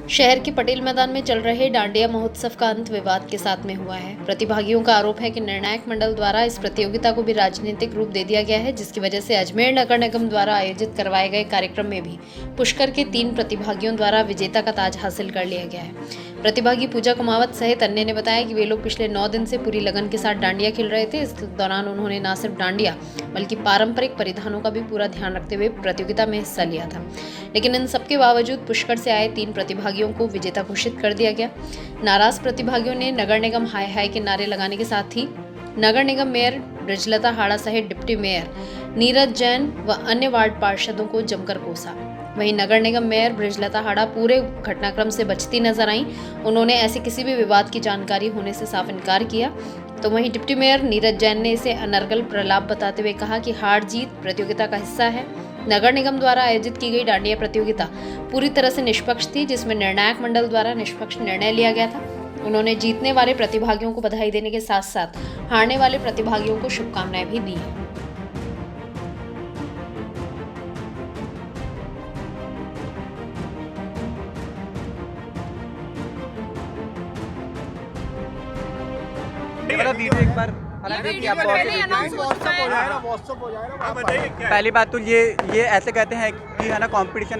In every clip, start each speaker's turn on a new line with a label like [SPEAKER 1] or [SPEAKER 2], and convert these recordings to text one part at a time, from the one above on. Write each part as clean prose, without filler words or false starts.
[SPEAKER 1] शहर के पटेल मैदान में चल रहे डांडिया महोत्सव का अंत विवाद के साथ में हुआ है। प्रतिभागियों का आरोप है कि निर्णायक मंडल द्वारा इस प्रतियोगिता को भी राजनीतिक रूप दे दिया गया है, जिसकी वजह से अजमेर नगर निगम द्वारा आयोजित करवाए गए कार्यक्रम में भी पुष्कर के 3 प्रतिभागियों द्वारा विजेता का ताज हासिल कर लिया गया है। प्रतिभागी पूजा कुमावत सहित अन्य ने बताया कि वे लोग पिछले 9 दिन से पूरी लगन के साथ डांडिया खेल रहे थे। इस दौरान उन्होंने न सिर्फ डांडिया बल्कि पारंपरिक परिधानों का भी पूरा ध्यान रखते हुए प्रतियोगिता में हिस्सा लिया था, लेकिन इन सबके बावजूद पुष्कर से आए 3 प्रतिभागियों को विजेता घोषित कर दिया गया। नाराज प्रतिभागियों ने नगर निगम हाय हाय के नारे लगाने के साथ ही नगर निगम मेयर ब्रिजलता हाड़ा सहित डिप्टी मेयर नीरज जैन व अन्य वार्ड पार्षदों को जमकर कोसा। वहीं नगर निगम मेयर ब्रिजलता हाड़ा पूरे घटनाक्रम से बचती नजर आईं। उन्होंने ऐसे किसी भी विवाद की जानकारी होने से साफ इनकार किया। तो वहीं डिप्टी मेयर नीरज जैन ने इसे अनर्गल प्रलाप बताते हुए कहा कि हार जीत प्रतियोगिता का हिस्सा है। नगर निगम द्वारा आयोजित की गई डांडिया प्रतियोगिता पूरी तरह से निष्पक्ष थी, जिसमें निर्णायक मंडल द्वारा निष्पक्ष निर्णय लिया गया था। उन्होंने जीतने वाले प्रतिभागियों को बधाई देने के साथ साथ हारने वाले प्रतिभागियों को शुभकामनाएं भी दी है।
[SPEAKER 2] वीडियो एक बार पहली बात तो ये ऐसे कहते हैं कि है ना कंपटीशन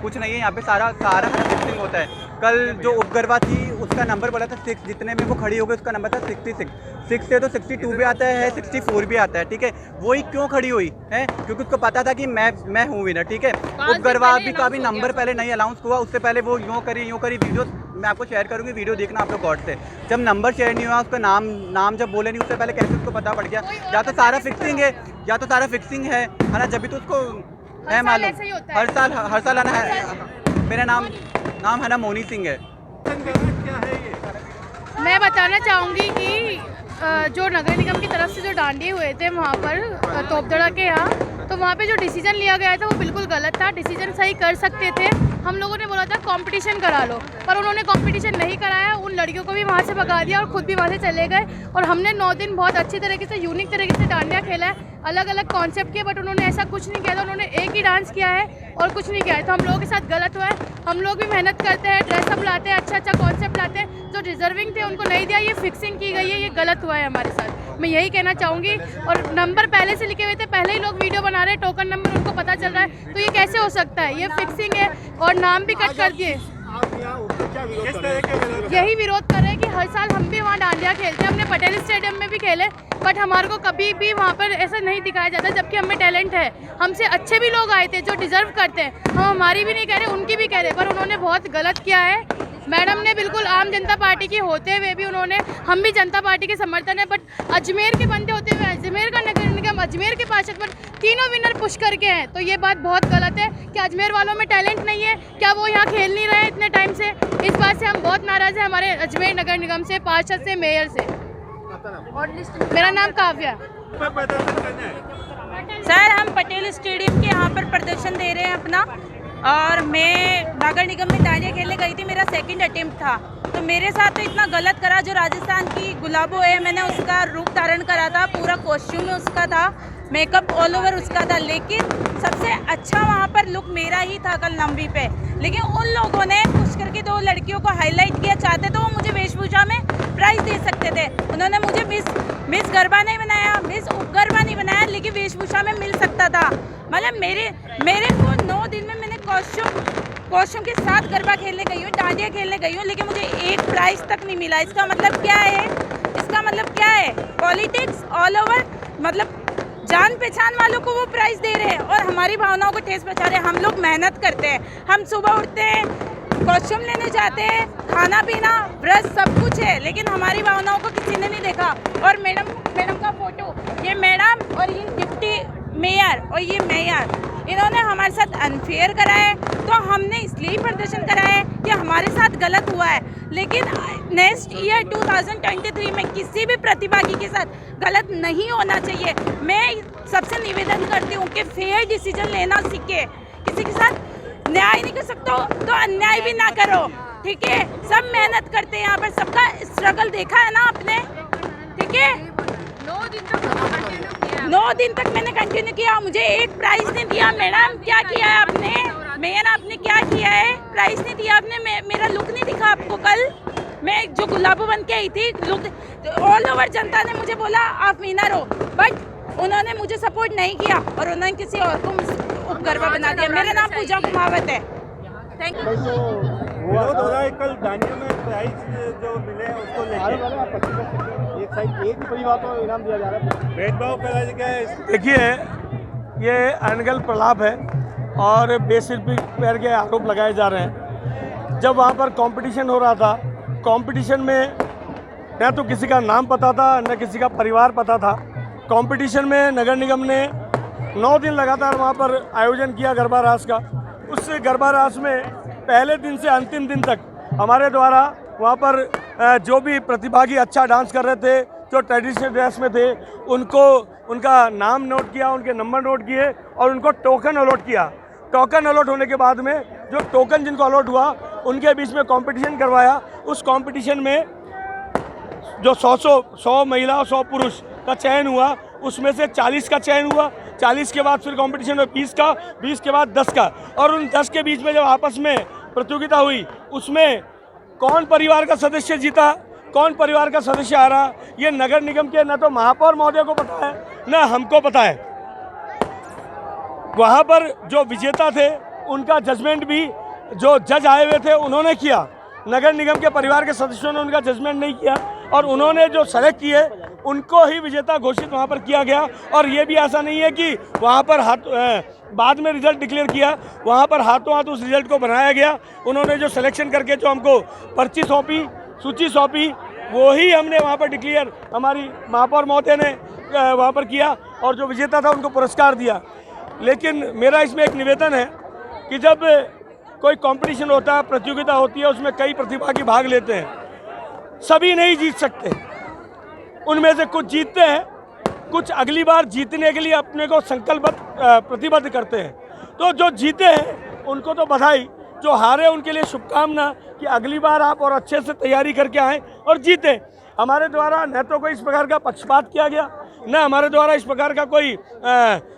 [SPEAKER 2] कुछ नहीं है। यहाँ पे सारा फिक्सिंग होता है। कल जो उपगरवा थी उसका नंबर बोला था 6, जितने में वो खड़ी हो गई उसका नंबर था 66। 6 से तो 62 भी आता है, 64 भी आता है। ठीक है, वही क्यों खड़ी हुई है? क्योंकि उसको पता था कि मैं हूँ विनर। ठीक है, उपगरवा भी का भी नंबर पहले नहीं अनाउंस हुआ, उससे पहले वो यूँ करी वीडियो मैं आपको शेयर करूँगी, वीडियो देखना आप लोग गौर से। जब नंबर शेयर नहीं हुआ, उसका नाम जब बोले नहीं, उससे पहले कैसे उसको पता पड़ गया? या तो सारा फिक्सिंग है ना, जब भी तो उसको है मालूम। हर साल है। मेरा नाम है ना मोनी सिंह है।
[SPEAKER 3] मैं बताना चाहूँगी कि जो नगर निगम की तरफ से जो डांडिए हुए थे वहाँ पर तोपदड़ा के यहाँ, तो वहाँ पे जो डिसीजन लिया गया था वो बिल्कुल गलत था। डिसीजन सही कर सकते थे। हम लोगों ने बोला था कंपटीशन करा लो, पर उन्होंने कंपटीशन नहीं कराया। उन लड़कियों को भी वहाँ से भगा दिया और खुद भी वहाँ से चले गए। और हमने 9 दिन बहुत अच्छी तरीके से यूनिक तरीके से डांडिया खेला है, अलग अलग कॉन्सेप्ट के, बट उन्होंने ऐसा कुछ नहीं किया था। उन्होंने एक ही डांस किया है और कुछ नहीं किया है, तो हम लोगों के साथ गलत हुआ है। हम लोग भी मेहनत करते हैं, ड्रेसअप लाते हैं, अच्छा कॉन्सेप्ट लाते हैं। जो डिजर्विंग थे उनको नहीं दिया, ये फिक्सिंग की गई है, ये गलत हुआ है हमारे साथ। मैं यही कहना चाहूँगी। और नंबर पहले से लिखे हुए थे, पहले ही लोग वीडियो बना रहे हैं, टोकन नंबर उनको पता चल रहा है, तो ये कैसे हो सकता है? ये फिक्सिंग है और नाम भी कट कर दिए। यही विरोध कर रहे हैं कि हर साल हम भी वहाँ डांडिया खेलते हैं। हमने पटेल स्टेडियम में भी खेले, बट हमारे को कभी भी वहाँ पर ऐसा नहीं दिखाया जाता, जबकि हमें टैलेंट है। हमसे अच्छे भी लोग आए थे जो डिजर्व करते हैं। हम हमारी भी नहीं कह रहे, उनकी भी कह रहे, पर उन्होंने बहुत गलत किया है। मैडम ने बिल्कुल आम जनता पार्टी की होते हुए भी उन्होंने, हम भी जनता पार्टी के समर्थन है, बट अजमेर के बंदे होते हुए अजमेर का नगर निगम, अजमेर के पार्षद पर तीनों विनर पुष्कर के हैं, तो ये बात बहुत गलत है। कि अजमेर वालों में टैलेंट नहीं है क्या? वो यहाँ खेल नहीं रहे इतने टाइम से? इस बात से हम बहुत नाराज हैं, हमारे अजमेर नगर निगम से, पार्षद से, मेयर से। मेरा नाम काव्या।
[SPEAKER 4] सर, हम पटेल स्टेडियम के यहाँ पर प्रदर्शन दे रहे हैं अपना, और मैं नगर निगम में डांडिया खेलने गई थी। मेरा 2nd अटेम्प्ट था, तो मेरे साथ तो इतना गलत करा। जो राजस्थान की गुलाबो है, मैंने उसका रूप धारण करा था, पूरा कॉस्ट्यूम उसका था, मेकअप ऑल ओवर उसका था, लेकिन सबसे अच्छा वहाँ पर लुक मेरा ही था कल लंबी पे। लेकिन उन लोगों ने पुष्कर की 2 लड़कियों को हाईलाइट किया। चाहते तो वो मुझे वेशभूषा में प्राइज दे सकते थे। उन्होंने मुझे मिस गरबा नहीं बनाया, मिस उपगरबा नहीं बनाया, लेकिन वेशभूषा में मिल सकता था। मतलब मेरे को 9 दिन में मैंने कॉस्ट्यूम के साथ गरबा खेलने गई हूँ, डांडिया खेलने गई हूँ, लेकिन मुझे एक प्राइज तक नहीं मिला। इसका मतलब क्या है? पॉलिटिक्स ऑल ओवर, मतलब जान पहचान वालों को वो प्राइज दे रहे हैं और हमारी भावनाओं को ठेस पहुंचा रहे हैं। हम लोग मेहनत करते हैं, हम सुबह उठते हैं, कॉस्ट्यूम लेने जाते हैं, खाना पीना ब्रश सब कुछ है, लेकिन हमारी भावनाओं को किसी ने नहीं देखा। और मैडम का फोटो, ये मैडम और ये डिप्टी मेयर और ये मेयर, इन्होंने हमारे साथ अनफेयर करा है। तो हमने इसलिए प्रदर्शन करा है कि हमारे साथ गलत हुआ है, लेकिन नेक्स्ट ईयर 2023 में किसी भी प्रतिभागी के साथ गलत नहीं होना चाहिए। मैं सबसे निवेदन करती हूँ कि फेयर डिसीजन लेना सीखे। किसी के साथ न्याय नहीं कर सकते हो तो अन्याय भी ना करो। ठीक है, सब मेहनत करते हैं, यहाँ पर सबका स्ट्रगल देखा है ना आपने। ठीक है, 9 दिन तक मैंने कंटिन्यू किया, मुझे एक प्राइज नहीं दिया। मैडम क्या किया है आपने? मेयर आपने क्या किया है? प्राइस नहीं दिया आपने, मेरा लुक नहीं दिखा आपको कल? मैं जो गुलाबो बन के आई थी, लुक ऑल ओवर जनता ने मुझे बोला आप विनर हो, बट उन्होंने मुझे सपोर्ट नहीं किया और उन्होंने किसी और को उपगरबा बना दिया। मेरा नाम पूजा कुमावत है। Thank you.
[SPEAKER 5] विरोध हो रहा है कल दांडिया में प्राइज जो मिले उसको लेके एक साइड एक ही परिवार को इनाम दिया जा रहा है, भेदभाव करा गया है।
[SPEAKER 6] देखिए ये अनगल प्रलाप है और बेसिर्फ पैर के आरोप लगाए जा रहे हैं। जब वहाँ पर कंपटीशन हो रहा था, कंपटीशन में न तो किसी का नाम पता था न किसी का परिवार पता था। कंपटीशन में नगर निगम ने 9 दिन लगातार वहाँ पर आयोजन किया गरबा रास का। उस गरबा रास में पहले दिन से अंतिम दिन तक हमारे द्वारा वहाँ पर जो भी प्रतिभागी अच्छा डांस कर रहे थे, जो ट्रेडिशनल ड्रेस में थे, उनको उनका नाम नोट किया, उनके नंबर नोट किए और उनको टोकन अलॉट किया। टोकन अलॉट होने के बाद में जो टोकन जिनको अलॉट हुआ उनके बीच में कंपटीशन करवाया। उस कंपटीशन में जो 100 महिला और 100 पुरुष का चयन हुआ, उसमें से 40 का चयन हुआ। 40 के बाद फिर कंपटीशन में 20 का, 20 के बाद 10 का, और उन 10 के बीच में जब आपस में प्रतियोगिता हुई उसमें कौन परिवार का सदस्य जीता, कौन परिवार का सदस्य आ रहा, ये नगर निगम के न तो महापौर महोदय को पता है न हमको पता है। वहाँ पर जो विजेता थे उनका जजमेंट भी जो जज आए हुए थे उन्होंने किया। नगर निगम के परिवार के सदस्यों ने उनका जजमेंट नहीं किया और उन्होंने जो सेलेक्ट किए उनको ही विजेता घोषित वहाँ पर किया गया। और ये भी ऐसा नहीं है कि वहाँ पर बाद में रिजल्ट डिक्लेयर किया, वहाँ पर हाथों हाथ उस रिजल्ट को बनाया गया। उन्होंने जो सिलेक्शन करके जो हमको पर्ची सौंपी, सूची सौंपी, वो ही हमने वहाँ पर डिक्लेयर हमारी महापौर महोदय ने वहाँ पर किया और जो विजेता था उनको पुरस्कार दिया। लेकिन मेरा इसमें एक निवेदन है कि जब कोई कंपटीशन होता है, प्रतियोगिता होती है, उसमें कई प्रतिभागी भाग लेते हैं, सभी नहीं जीत सकते। उनमें से कुछ जीतते हैं, कुछ अगली बार जीतने के लिए अपने को संकल्पबद्ध प्रतिबद्ध करते हैं। तो जो जीते हैं उनको तो बधाई, जो हारे उनके लिए शुभकामना कि अगली बार आप और अच्छे से तैयारी करके आएँ और जीतें। हमारे द्वारा न तो कोई इस प्रकार का पक्षपात किया गया, न हमारे द्वारा इस प्रकार का कोई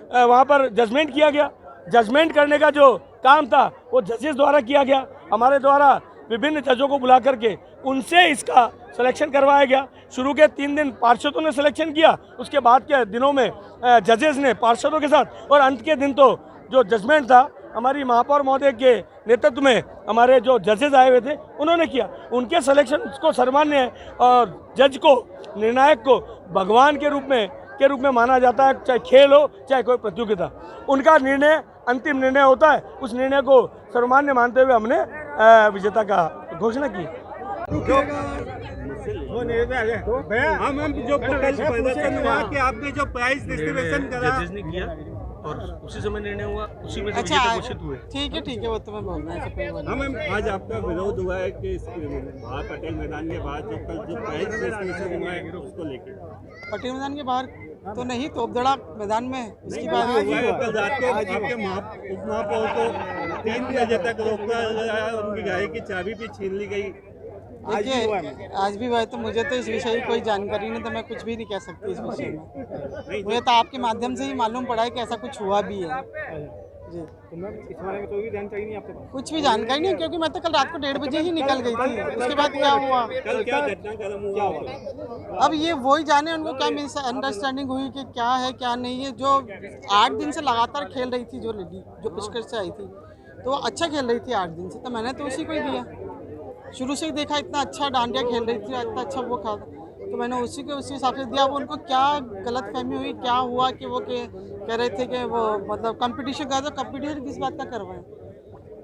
[SPEAKER 6] वहाँ पर जजमेंट किया गया। जजमेंट करने का जो काम था वो जजेस द्वारा किया गया। हमारे द्वारा विभिन्न जजों को बुला करके उनसे इसका सिलेक्शन करवाया गया। शुरू के 3 दिन पार्षदों ने सिलेक्शन किया, उसके बाद के दिनों में जजेस ने पार्षदों के साथ, और अंत के दिन तो जो जजमेंट था हमारी महापौर महोदय के नेतृत्व में हमारे जो जजेस आए हुए थे उन्होंने किया। उनके सिलेक्शन को सर्वमान्य है और जज को, निर्णायक को भगवान के रूप में माना जाता है, चाहे खेल हो चाहे कोई प्रतियोगिता। उनका निर्णय अंतिम निर्णय होता है, उस निर्णय को सर्वमान्य मानते हुए हमने विजेता का घोषणा की।
[SPEAKER 5] हम जो प्रदर्शन हुआ कि आपने जो प्राइज डिस्ट्रीब्यूशन करा
[SPEAKER 6] किया और उसी समय निर्णय हुआ, उसी में से
[SPEAKER 7] अच्छा,
[SPEAKER 6] विजेता घोषित हुए।
[SPEAKER 7] ठीक है, वो तो मैं बोल रहा हूँ।
[SPEAKER 5] हम आज आपका विरोध हुआ है कि बाहर पटेल मैदान के बाहर जो कल जो प्राइज डिस्ट्रीब्यूशन हुआ है उसको लेके
[SPEAKER 7] पटेल मैदान के बाहर तो नहीं, तोपदड़ा मैदान में इसकी बात
[SPEAKER 5] हुआ है। कल रात को आपके उप महापौर को 3 बजे तक रोका गया, उनकी गाड़ी की चाबी भी छीन ली गई।
[SPEAKER 7] देखिए, आज भी हुआ है, तो मुझे तो इस विषय की कोई जानकारी नहीं, तो मैं कुछ भी नहीं कह सकती इस विषय में। मुझे तो आपके माध्यम से ही मालूम पड़ा है कि ऐसा कुछ हुआ भी है जी।
[SPEAKER 5] तो मैम इस बारे में कोई भी जानकारी नहीं आपके पास?
[SPEAKER 7] कुछ भी जानकारी नहीं, क्योंकि मैं तो कल रात को 1:30 बजे ही निकल गई थी। उसके बाद क्या हुआ,
[SPEAKER 5] कल क्या घटनाक्रम हुआ?
[SPEAKER 7] अब ये वही जाने उनको क्या मिसअंडरस्टैंडिंग हुई कि क्या है क्या नहीं है। जो 8 दिन से लगातार खेल रही थी, जो लेडी जो पुष्कर से आई थी, तो वो अच्छा खेल रही थी 8 दिन से, तो मैंने तो उसी को ही दिया। शुरू से ही देखा इतना अच्छा डांडिया खेल रही थी, इतना अच्छा वो खा, तो मैंने उसी हिसाब से दिया। अब उनको क्या गलतफहमी हुई, क्या हुआ कि वो कह रहे थे कि वो मतलब कंपटीशन का, तो कंपटीशन किस बात का करवाएं,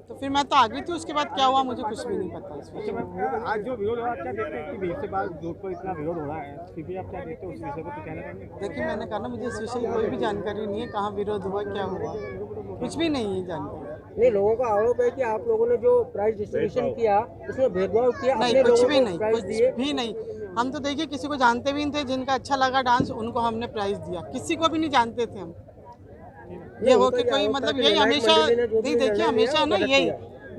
[SPEAKER 7] तो फिर मैं तो आ गई थी। उसके बाद क्या हुआ मुझे कुछ भी नहीं पता इस विषय में।
[SPEAKER 5] आज जो विरोध हो रहा है, क्या देखते हैं कि भीड़ से बाद रोड पर इतना विरोध हो रहा है, फिर भी आप क्या देखते हो उस विषय पर, तो कहना चाहेंगे?
[SPEAKER 7] देखिए, मैंने कहा ना, मुझे इस विषय की कोई भी जानकारी नहीं है, कहाँ विरोध हुआ, क्या हुआ, कुछ भी नहीं है जानकारी।
[SPEAKER 8] नहीं, लोगों का आरोप है कि आप लोगों ने जो प्राइज डिस्ट्रीब्यूशन किया उसमें भेदभाव किया।
[SPEAKER 7] नहीं, कुछ भी नहीं, कुछ भी नहीं। हम तो देखिए किसी को जानते भी नहीं थे, जिनका अच्छा लगा डांस उनको हमने प्राइज दिया, किसी को भी नहीं जानते थे हम। ये हो के कोई मतलब यही हमेशा नहीं, देखिए हमेशा ना यही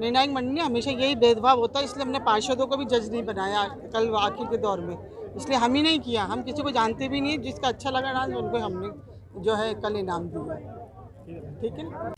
[SPEAKER 7] निर्णायक मंडली में हमेशा यही भेदभाव होता है, इसलिए हमने पार्षदों को भी जज नहीं बनाया कल आखिर के दौर में, इसलिए हम ही नहीं किया। हम किसी को जानते भी नहीं, जिसका अच्छा लगा डांस उनको हमने जो है कल इनाम दिया। ठीक है।